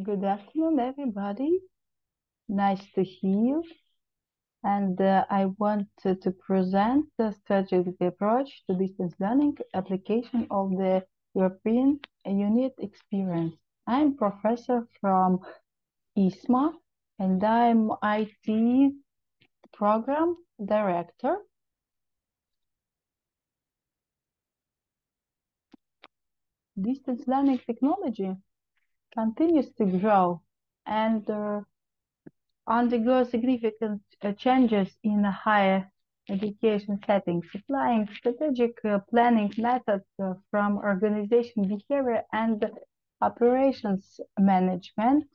Good afternoon, everybody. Nice to see you. And I want to present the strategic approach to distance learning application of the European Unit experience. I'm professor from ISMA, and I'm IT program director. Distance learning technology continues to grow and undergo significant changes in higher education settings. Applying strategic planning methods from organization behavior and operations management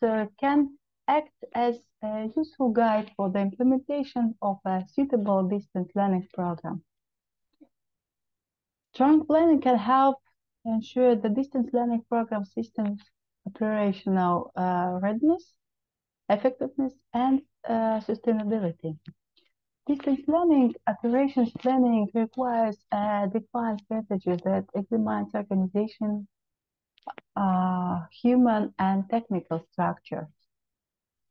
can act as a useful guide for the implementation of a suitable distance learning program. Strong planning can help ensure the distance learning program system's operational readiness, effectiveness, and sustainability. Distance learning operations planning requires a defined strategy that examines organization, human and technical structure.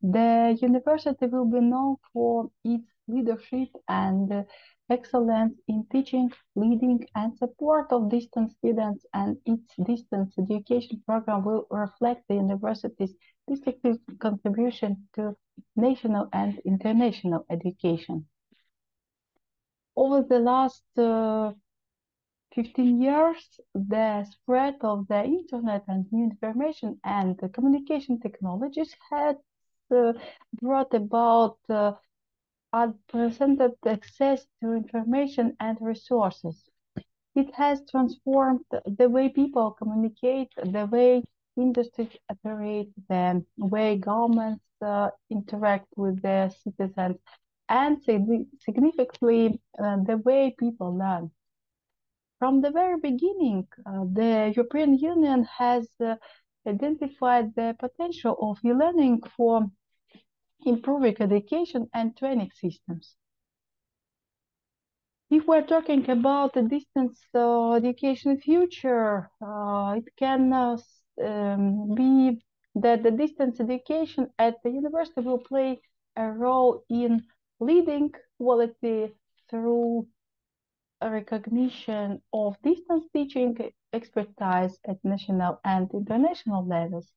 The university will be known for its leadership and excellence in teaching, leading, and support of distance students, and its distance education program will reflect the university's distinctive contribution to national and international education. Over the last 15 years, the spread of the internet and new information and the communication technologies had brought about unprecedented access to information and resources. It has transformed the way people communicate, the way industries operate, the way governments interact with their citizens, and significantly the way people learn. From the very beginning, the European Union has identified the potential of e-learning for improving education and training systems. If we're talking about the distance education future, it can be that the distance education at the university will play a role in leading quality through a recognition of distance teaching expertise at national and international levels,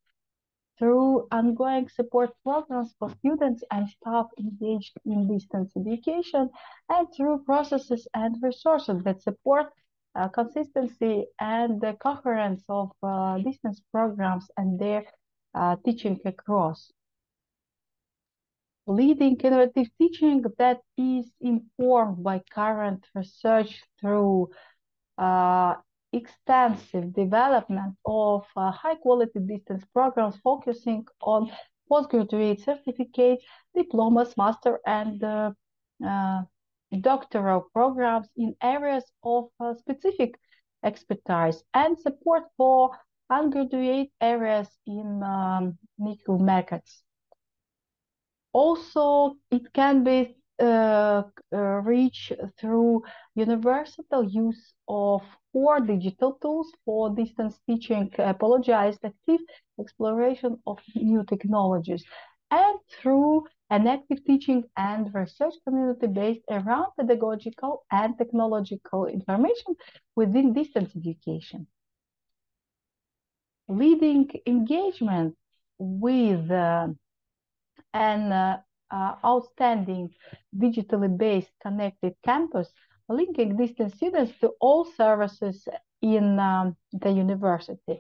through ongoing support programs for students and staff engaged in distance education, and through processes and resources that support consistency and the coherence of distance programs and their teaching across. Leading innovative teaching that is informed by current research through extensive development of high-quality distance programs focusing on postgraduate certificates, diplomas, master, and doctoral programs in areas of specific expertise, and support for undergraduate areas in niche markets. Also, it can be reached through universal use of core digital tools for distance teaching, active exploration of new technologies, and through an active teaching and research community based around pedagogical and technological information within distance education. Leading engagement with an outstanding digitally based connected campus, linking distance students to all services in the university,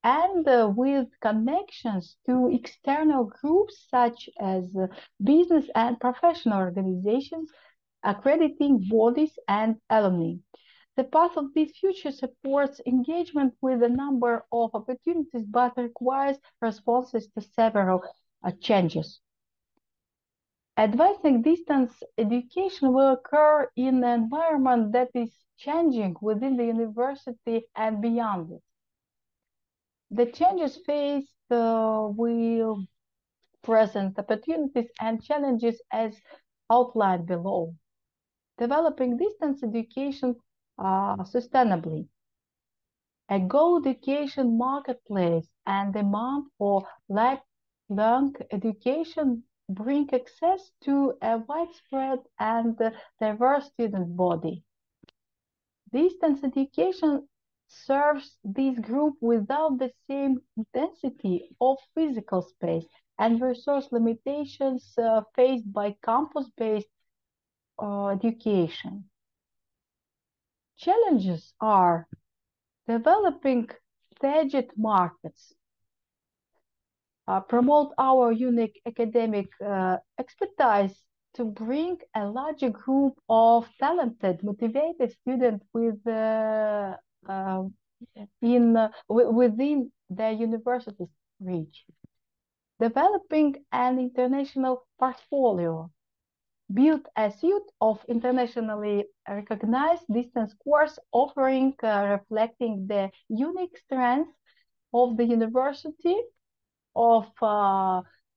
and with connections to external groups such as business and professional organizations, accrediting bodies, and alumni. The path of this future supports engagement with a number of opportunities, but requires responses to several changes. Advancing distance education will occur in an environment that is changing within the university and beyond it. The changes faced will present opportunities and challenges as outlined below. Developing distance education sustainably. A goal education marketplace and demand for long education bring access to a widespread and diverse student body. Distance education serves this group without the same intensity of physical space and resource limitations faced by campus-based education. Challenges are developing target markets, promote our unique academic expertise to bring a larger group of talented, motivated students within the university's reach. Developing an international portfolio, build a suite of internationally recognized distance course offering reflecting the unique strengths of the university of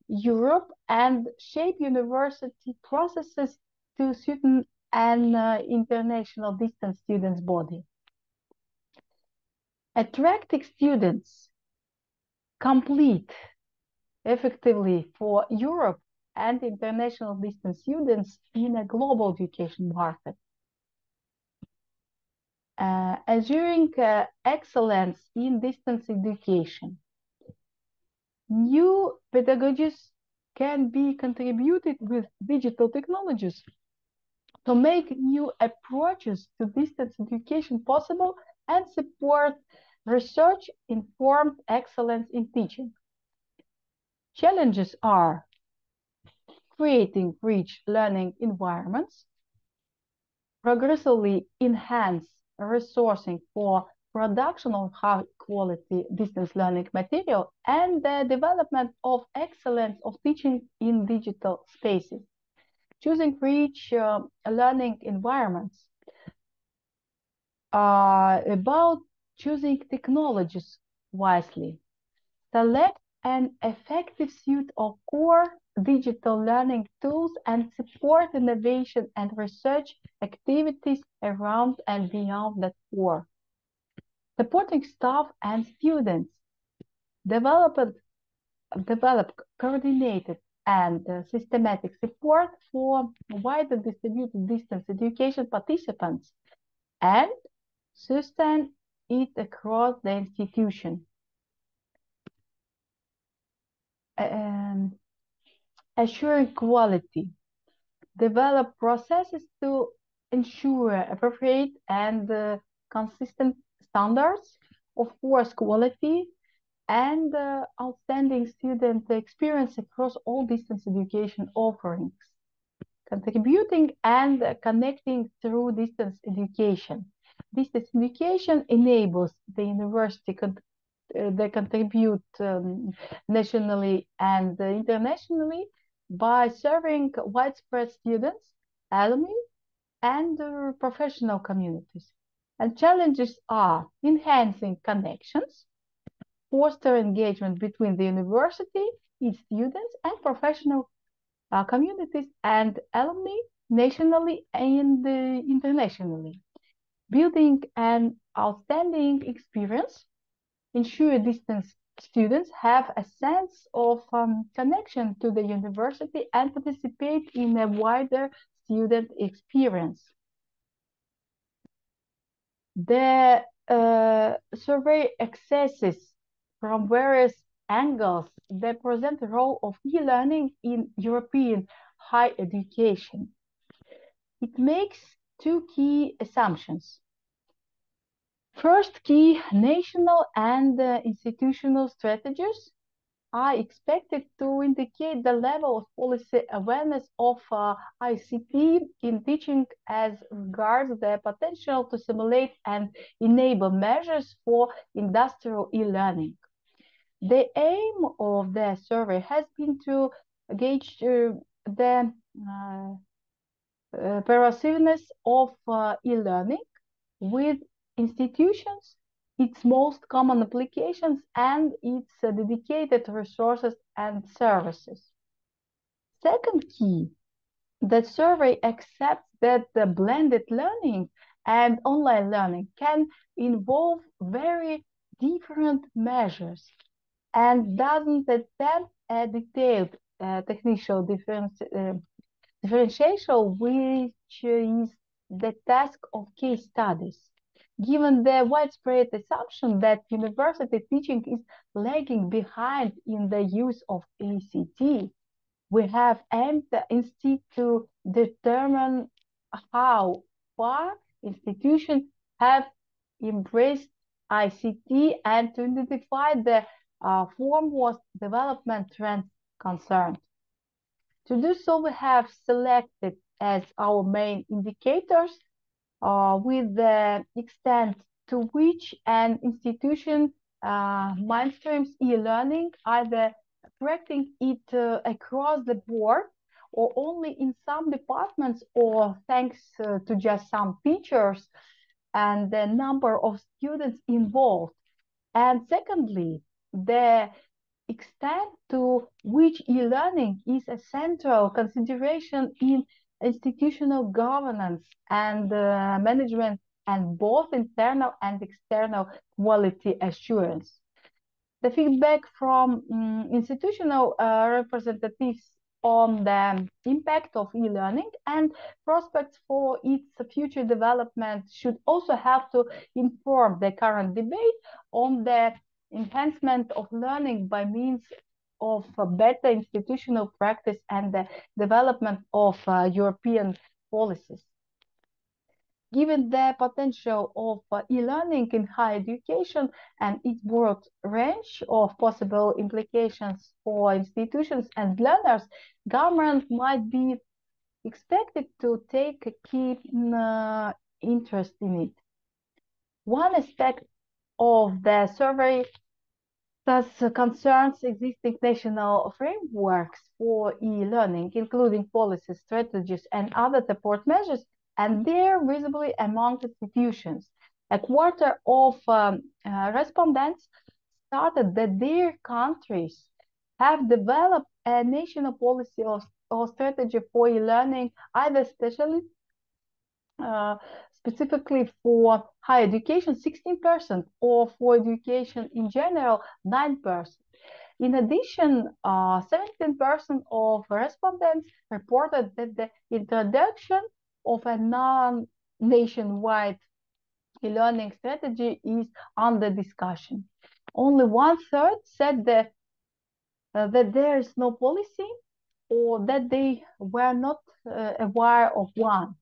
Europe and shape university processes to suit an international distance students body. Attracting students complete effectively for Europe and international distance students in a global education market. Assuring excellence in distance education. New pedagogies can be contributed with digital technologies to make new approaches to distance education possible and support research-informed excellence in teaching. Challenges are creating rich learning environments, progressively enhance resourcing for production of high-quality distance learning material, and the development of excellence of teaching in digital spaces. Choosing rich learning environments. About choosing technologies wisely. Select an effective suite of core digital learning tools and support innovation and research activities around and beyond that core. Supporting staff and students. Develop coordinated and systematic support for widely distributed distance education participants and sustain it across the institution. Assuring quality. Develop processes to ensure appropriate and consistent standards of course quality and outstanding student experience across all distance education offerings. Contributing and connecting through distance education. Distance education enables the university they contribute nationally and internationally by serving widespread students, alumni, and professional communities. And challenges are enhancing connections, foster engagement between the university, its students, and professional communities and alumni nationally and internationally. Building an outstanding experience, ensure distance students have a sense of connection to the university and participate in a wider student experience. The survey accesses from various angles that present the role of e-learning in European higher education. It makes two key assumptions. First key, national and institutional strategies are expected to indicate the level of policy awareness of ICT in teaching as regards the potential to simulate and enable measures for industrial e-learning. The aim of the survey has been to gauge the pervasiveness of e-learning with institutions, its most common applications, and its dedicated resources and services. Second key, the survey accepts that the blended learning and online learning can involve very different measures and doesn't attempt a detailed technical differentiation, which is the task of case studies. Given the widespread assumption that university teaching is lagging behind in the use of ACT, we have aimed instead to determine how far institutions have embraced ICT and to identify the foremost development trends concerned. To do so, we have selected as our main indicators with the extent to which an institution mainstreams e-learning, either correcting it across the board or only in some departments, or thanks to just some features and the number of students involved. And secondly, the extent to which e-learning is a central consideration in institutional governance and management, and both internal and external quality assurance. The feedback from institutional representatives on the impact of e-learning and prospects for its future development should also help to inform the current debate on the enhancement of learning by means of better institutional practice and the development of European policies. Given the potential of e-learning in higher education and its broad range of possible implications for institutions and learners, government might be expected to take a keen interest in it. One aspect of the survey thus concerns existing national frameworks for e-learning, including policies, strategies, and other support measures, and they're visibly among institutions. A quarter of respondents started that their countries have developed a national policy or strategy for e-learning, either specifically for higher education, 16%, or for education in general, 9%. In addition, 17% of respondents reported that the introduction of a non-nationwide e-learning strategy is under discussion. Only 1/3 said that there is no policy or that they were not aware of one.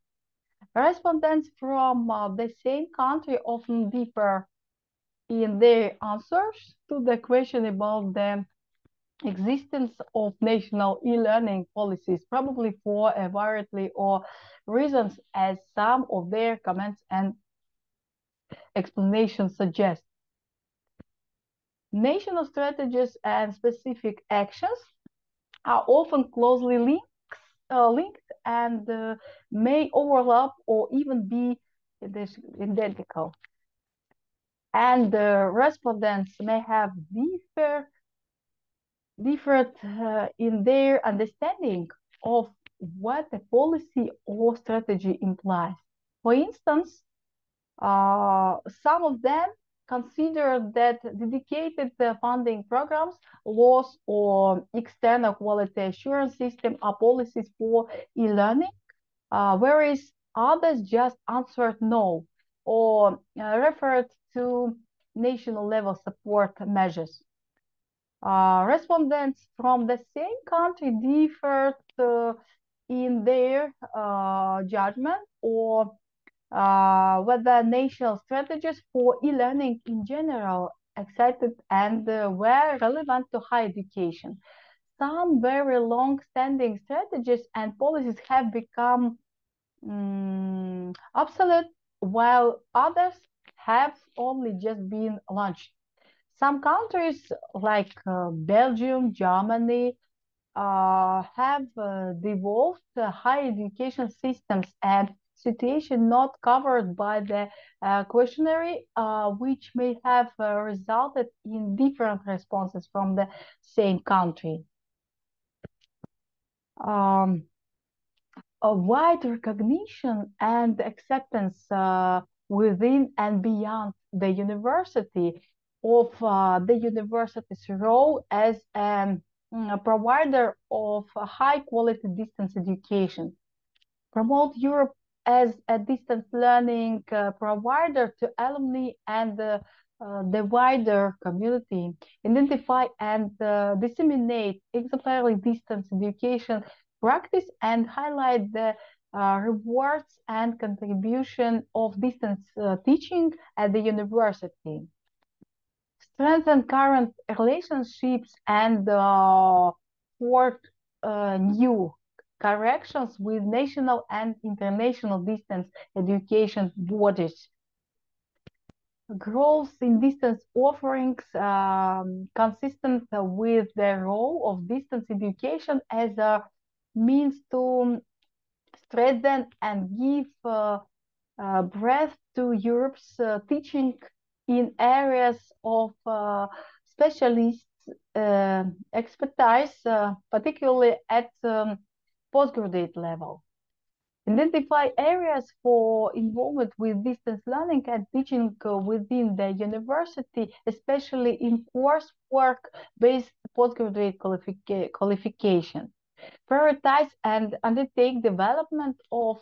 Respondents from the same country often differ in their answers to the question about the existence of national e-learning policies, probably for a variety of reasons, as some of their comments and explanations suggest. National strategies and specific actions are often closely linked and may overlap or even be identical. And respondents may have differed in their understanding of what a policy or strategy implies. For instance, some of them consider that dedicated funding programs, laws, or external quality assurance system are policies for e-learning, whereas others just answered no or referred to national level support measures. Respondents from the same country differed in their judgment or whether national strategies for e-learning in general accepted and were relevant to higher education. Some very long-standing strategies and policies have become obsolete, while others have only just been launched. Some countries like Belgium, Germany, have devolved higher education systems and situation not covered by the questionnaire, which may have resulted in different responses from the same country. A wide recognition and acceptance within and beyond the university of the university's role as an provider of high-quality distance education. Promote Europe as a distance learning provider to alumni and the wider community. Identify and disseminate exemplary distance education practice and highlight the rewards and contribution of distance teaching at the university. Strengthen current relationships and forge new corrections with national and international distance education bodies. Growth in distance offerings consistent with the role of distance education as a means to strengthen and give breadth to Europe's teaching in areas of specialist expertise, particularly at postgraduate level. Identify areas for involvement with distance learning and teaching within the university, especially in coursework-based postgraduate qualification. Prioritize and undertake development of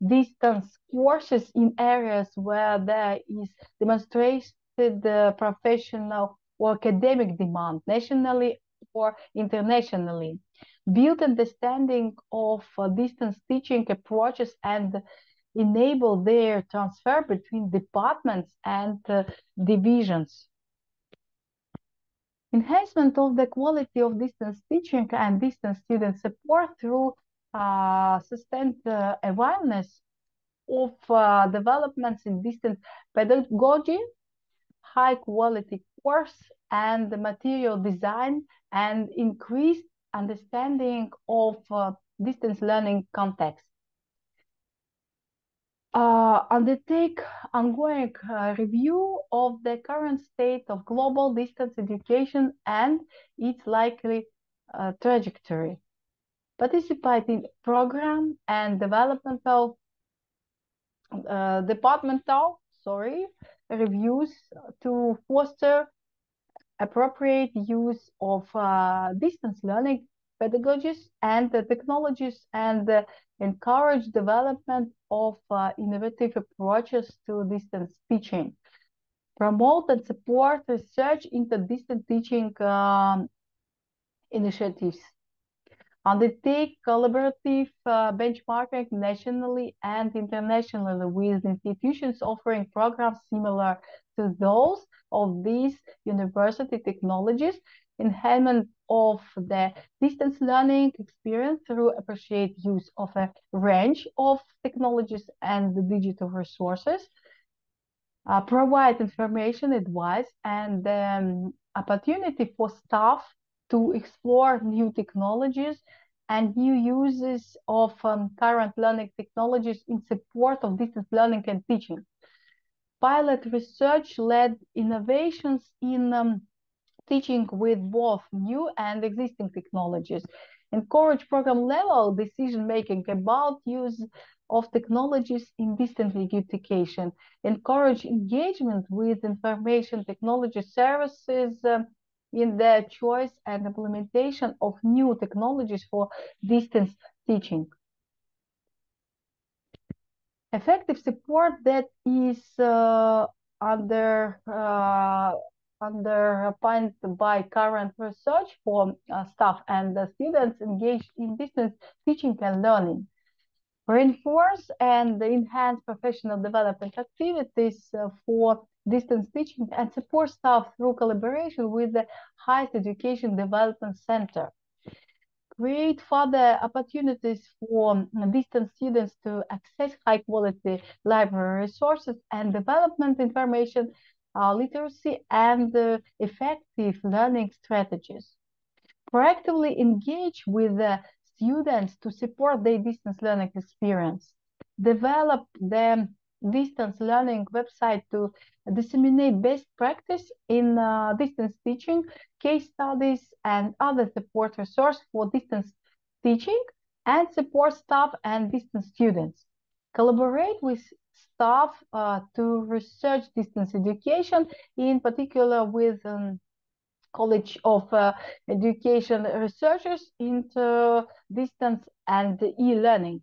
distance courses in areas where there is demonstrated professional or academic demand, nationally or internationally. Build understanding of distance teaching approaches and enable their transfer between departments and divisions. Enhancement of the quality of distance teaching and distance student support through sustained awareness of developments in distance pedagogy, high quality course and material design, and increased understanding of distance learning context. Undertake ongoing review of the current state of global distance education and its likely trajectory. Participate in program and developmental reviews to foster appropriate use of distance learning pedagogies and technologies and encourage development of innovative approaches to distance teaching. Promote and support research into distance teaching initiatives. Undertake collaborative benchmarking nationally and internationally with institutions offering programs similar to those of these university technologies. Enhancement of the distance learning experience through appropriate use of a range of technologies and digital resources. Provide information, advice, and opportunity for staff to explore new technologies and new uses of current learning technologies in support of distance learning and teaching. Pilot research-led innovations in teaching with both new and existing technologies. Encourage program-level decision-making about use of technologies in distance education. Encourage engagement with information technology services in the choice and implementation of new technologies for distance teaching. Effective support that is underpinned by current research for staff and students engaged in distance teaching and learning. Reinforce and enhance professional development activities for distance teaching and support staff through collaboration with the Higher Education Development Center. Create further opportunities for distance students to access high-quality library resources and development information literacy and effective learning strategies. Proactively engage with the students to support their distance learning experience. Develop the distance learning website to disseminate best practice in distance teaching, case studies, and other support resources for distance teaching, and support staff and distance students. Collaborate with staff to research distance education, in particular with College of Education researchers into distance and e-learning.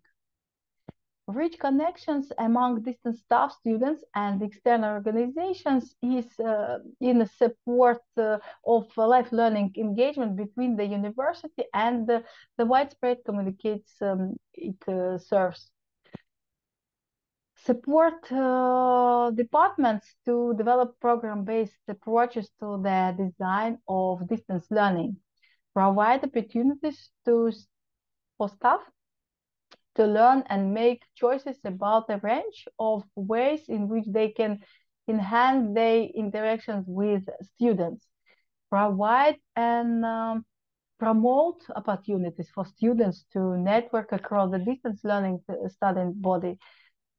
Rich connections among distance staff, students, and external organizations is in support of life learning engagement between the university and the widespread communicates it serves. Support departments to develop program-based approaches to the design of distance learning. Provide opportunities for staff to learn and make choices about a range of ways in which they can enhance their interactions with students. Provide and promote opportunities for students to network across the distance learning studying body.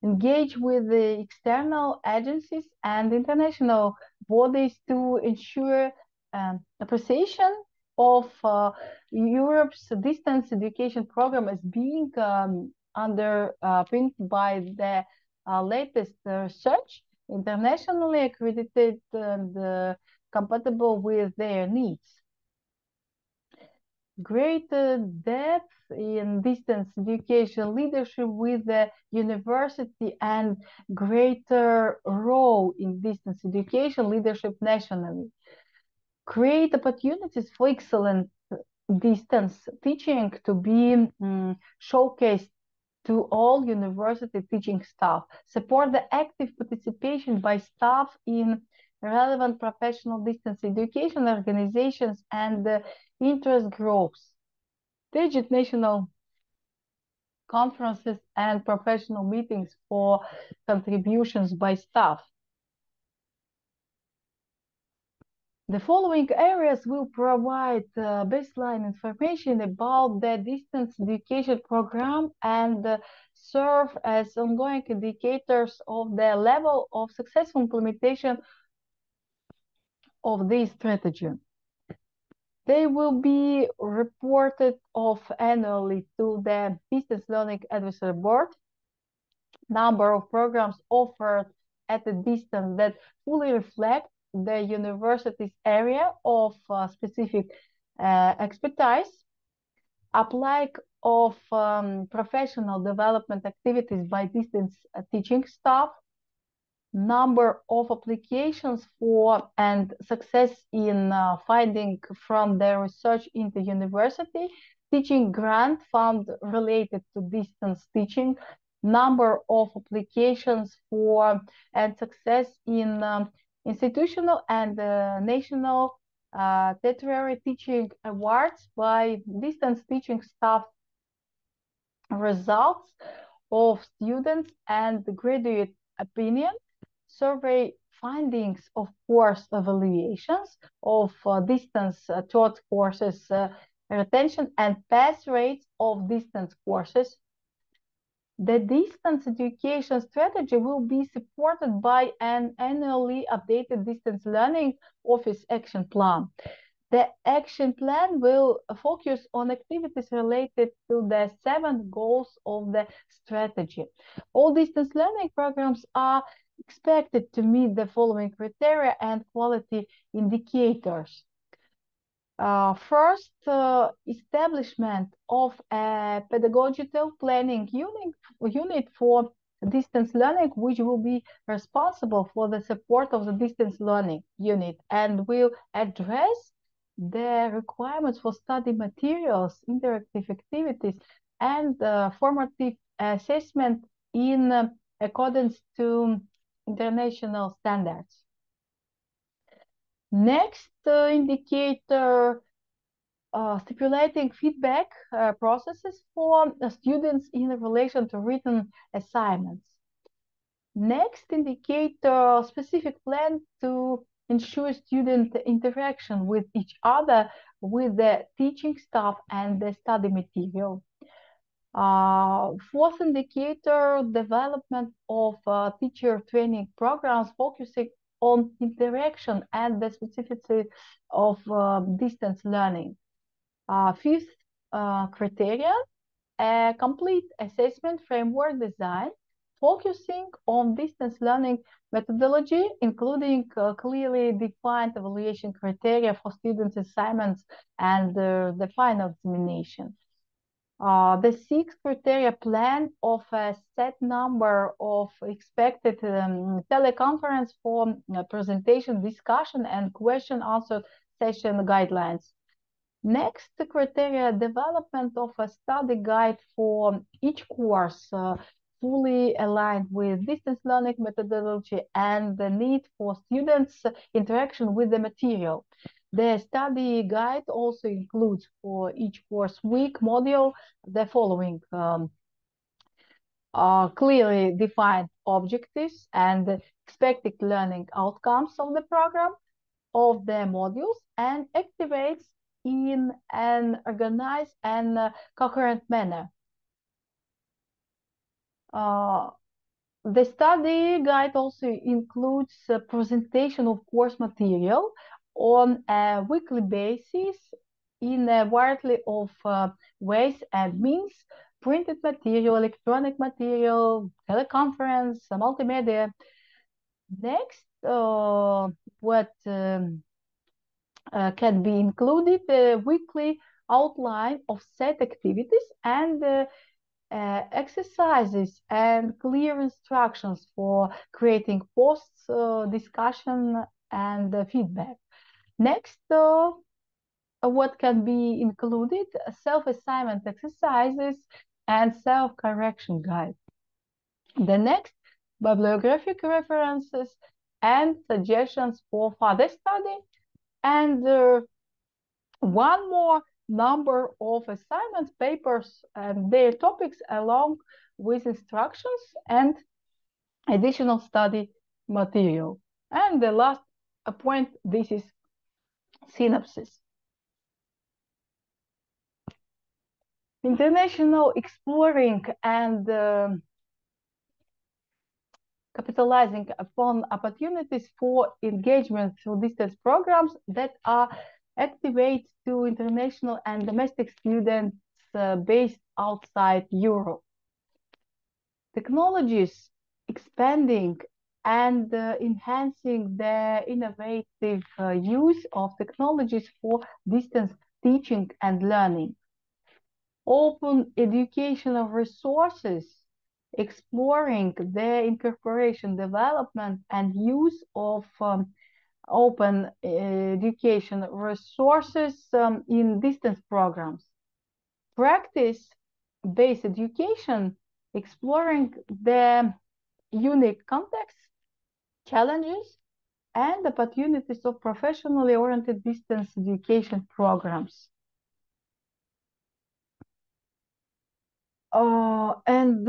Engage with the external agencies and international bodies to ensure appreciation of Europe's distance education program as being underpinned by the latest research, internationally accredited and compatible with their needs. Greater depth in distance education leadership with the university and greater role in distance education leadership nationally. Create opportunities for excellent distance teaching to be showcased to all university teaching staff. Support the active participation by staff in relevant professional distance education organizations and interest groups. Staged national conferences and professional meetings for contributions by staff. The following areas will provide baseline information about the distance education program and serve as ongoing indicators of the level of successful implementation of this strategy. They will be reported off annually to the Distance Learning Advisory Board. Number of programs offered at a distance that fully reflect the university's area of specific expertise. Apply of professional development activities by distance teaching staff. Number of applications for and success in finding from their research into university, teaching grant fund related to distance teaching, number of applications for and success in institutional and national tertiary teaching awards by distance teaching staff, results of students and graduate opinion, survey findings of course evaluations of distance taught courses retention and pass rates of distance courses. The distance education strategy will be supported by an annually updated distance learning office action plan. The action plan will focus on activities related to the 7 goals of the strategy. All distance learning programs are expected to meet the following criteria and quality indicators. First, establishment of a pedagogical planning unit for distance learning, which will be responsible for the support of the distance learning unit and will address the requirements for study materials, interactive activities, and formative assessment in accordance to international standards. Next indicator, stipulating feedback processes for students in relation to written assignments. Next indicator, specific plan to ensure student interaction with each other, with the teaching staff and the study material. Fourth indicator, development of teacher training programs focusing on interaction and the specificity of distance learning. Fifth criteria, a complete assessment framework design focusing on distance learning methodology, including clearly defined evaluation criteria for students' assignments and the final examination. The 6 criteria plan of a set number of expected teleconference for presentation, discussion, and question-answer session guidelines. Next criteria, development of a study guide for each course, fully aligned with distance learning methodology and the need for students' interaction with the material. The study guide also includes for each course week module the following clearly defined objectives and expected learning outcomes of the program, of the modules, and activates in an organized and coherent manner. The study guide also includes a presentation of course material on a weekly basis in a variety of ways and means: printed material, electronic material, teleconference, multimedia. Next, what can be included: a weekly outline of set activities and exercises and clear instructions for creating posts, discussion, and feedback. Next, what can be included: self-assignment exercises and self-correction guide. The next, bibliographic references and suggestions for further study, and one more number of assignments, papers, and their topics, along with instructions and additional study material. And the last point, this is synopsis. International exploring and capitalizing upon opportunities for engagement through distance programs that are activate to international and domestic students based outside Europe. Technologies expanding and enhancing the innovative use of technologies for distance teaching and learning. Open educational resources, exploring the incorporation, development, and use of open education resources in distance programs. Practice-based education, exploring the unique context, challenges, and opportunities of professionally oriented distance education programs. In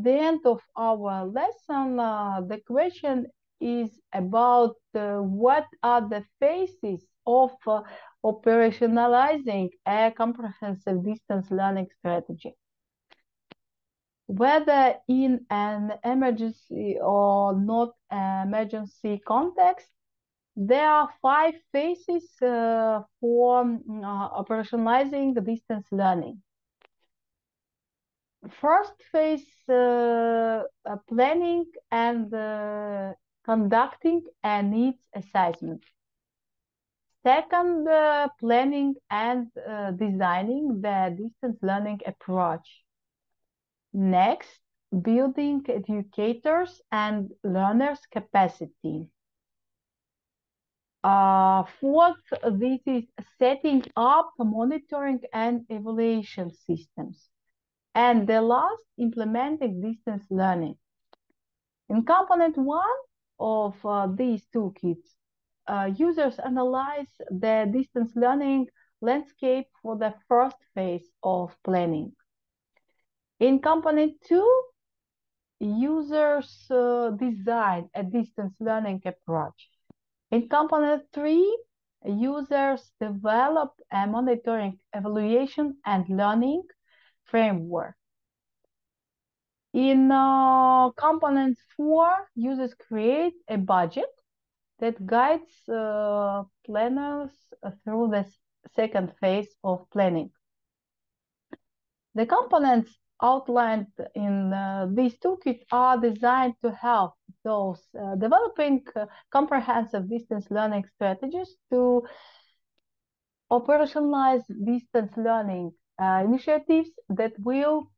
the end of our lesson, the question is about what are the phases of operationalizing a comprehensive distance learning strategy. Whether in an emergency or not emergency context, there are 5 phases for operationalizing the distance learning. First phase, planning and conducting a needs assessment. Second, planning and designing the distance learning approach. Next, building educators and learners' capacity. Fourth, this is setting up monitoring and evaluation systems. And the last, implementing distance learning. In component 1 of these toolkits, users analyze the distance learning landscape for the first phase of planning. In component 2, users design a distance learning approach. In component 3, users develop a monitoring, evaluation, and learning framework. In component 4, users create a budget that guides planners through the second phase of planning. The components outlined in these toolkits are designed to help those developing comprehensive distance learning strategies to operationalize distance learning initiatives that will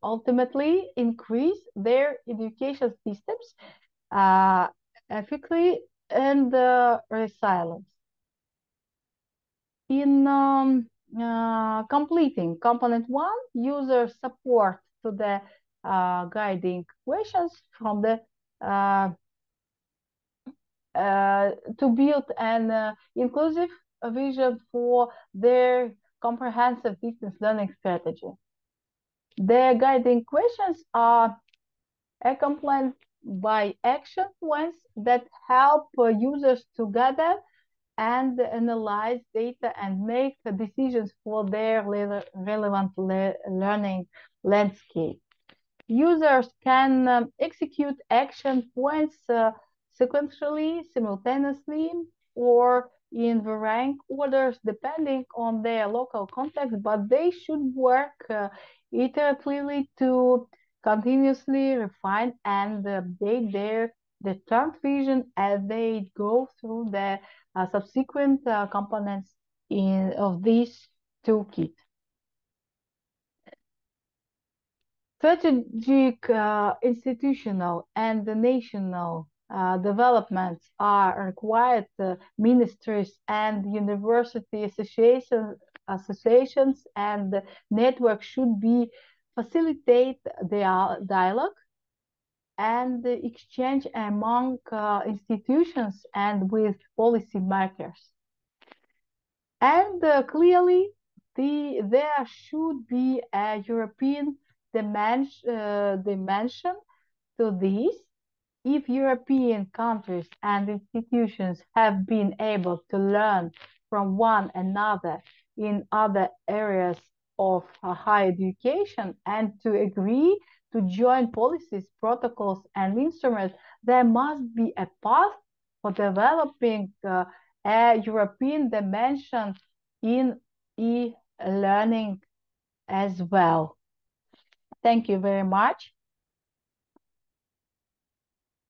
ultimately increase their education systems efficacy and resilience. In completing component 1, user support to the guiding questions from the to build an inclusive vision for their comprehensive distance learning strategy. The guiding questions are accompanied by action points that help users to gather and analyze data and make decisions for their relevant learning landscape. Users can execute action points sequentially, simultaneously, or in varying orders depending on their local context, but they should work iteratively to continuously refine and update the term vision as they go through the subsequent components of this toolkit. Strategic, institutional, and national developments are required. Ministries and university associations and networks should be facilitate the dialogue and the exchange among institutions and with policy makers. And clearly, there should be a European dimension to this. If European countries and institutions have been able to learn from one another in other areas of higher education and to agree to join policies, protocols, and instruments, there must be a path for developing a European dimension in e-learning as well. Thank you very much.